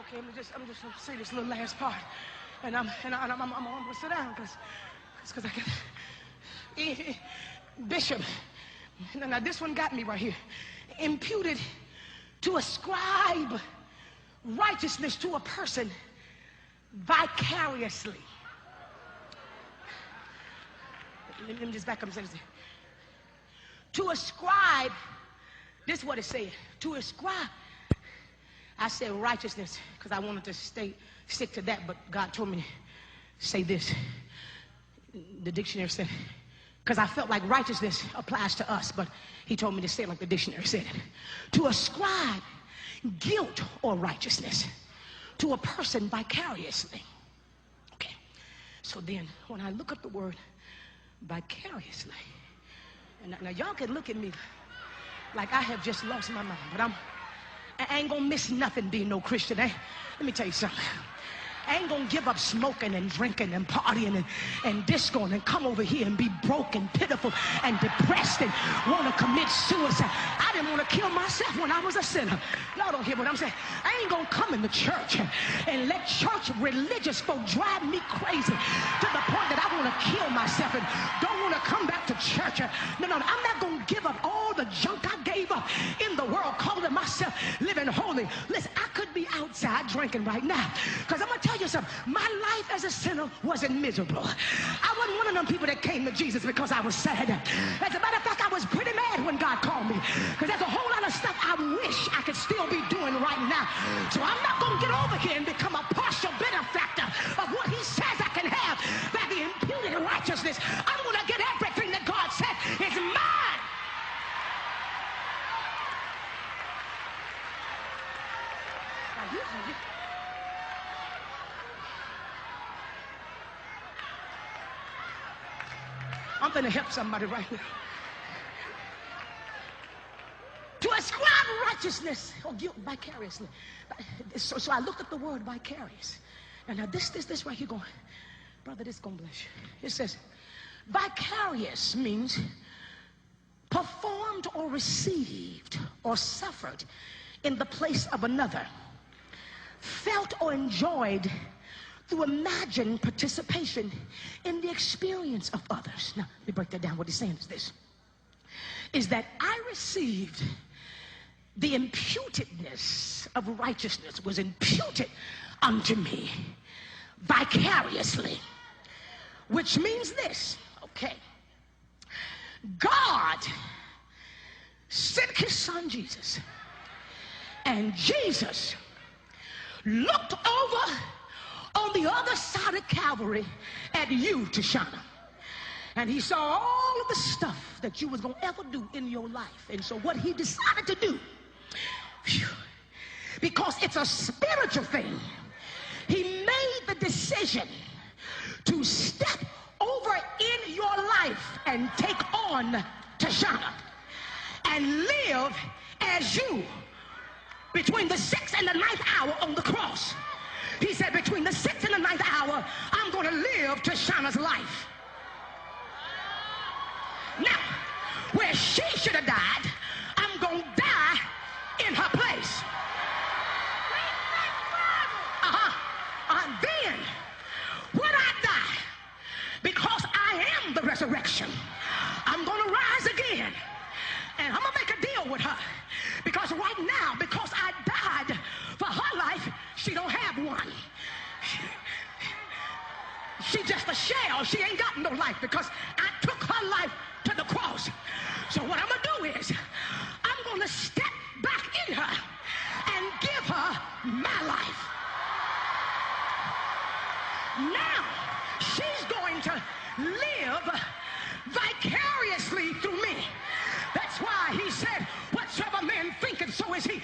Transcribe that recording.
Okay, I'm just gonna say this little last part, and I'm gonna sit down because I can. Bishop, now this one got me right here. Imputed to ascribe righteousness to a person vicariously. Let me just back up and say this. To ascribe, this is what it said. To ascribe, I said righteousness because I wanted to stick to that, but God told me to say this. The dictionary said, because I felt like righteousness applies to us, but he told me to say it like the dictionary said it. To ascribe guilt or righteousness to a person vicariously. Okay, so then when I look up the word vicariously, and now y'all can look at me like I have just lost my mind, but I ain't gonna miss nothing being no Christian. Let me tell you something. I ain't gonna give up smoking and drinking and partying and discoing and come over here and be broke and pitiful and depressed and want to commit suicide. I didn't want to kill myself when I was a sinner. Y'all don't hear what I'm saying. I ain't gonna come in the church and let church religious folk drive me crazy to the point that I want to kill myself and don't want to come back to church. No, I'm not gonna give up all the junk I gave up in the world, calling myself living holy. Listen, I could be outside drinking right now, because I'm gonna tell you something. My life as a sinner wasn't miserable. I wasn't one of them people that came to Jesus because I was sad. As a matter of fact, I was pretty mad when God called me, because there's a whole lot of stuff I wish I could still be doing right now. So I'm not gonna get over here and become a partial benefactor of what he says I can have by the imputed righteousness. I'm gonna get everything that God said is mine. I'm going to help somebody right now. To ascribe righteousness or guilt vicariously. So I looked at the word vicarious. And now this right here going, brother, this going to bless you. It says, vicarious means performed or received or suffered in the place of another, felt or enjoyed through imagined participation in the experience of others. Now, let me break that down. What he's saying is this, is that I received the imputedness of righteousness was imputed unto me vicariously, which means this, okay, God sent his son Jesus, and Jesus looked over on the other side of Calvary at you, Tashana, and he saw all of the stuff that you was gonna ever do in your life. And so what he decided to do, because it's a spiritual thing, he made the decision to step over in your life and take on Tashana and live as you between the 6th and the 9th hour on the cross. He said, between the 6th and the 9th hour, I'm going to live Tashana's life. Now, where she should have died, I'm going to die in her place. Then, when I die, because I am the resurrection, I'm going to rise again. And I'm going to make a deal with her. Because right now, because I died for her life, she don't have one. She just a shell. She ain't got no life because I took her life to the cross. So what I'm going to do is I'm going to step back in her and give her my life. Now she's going to live vicariously through me. That's why he said, whatsoever man thinketh, so is he.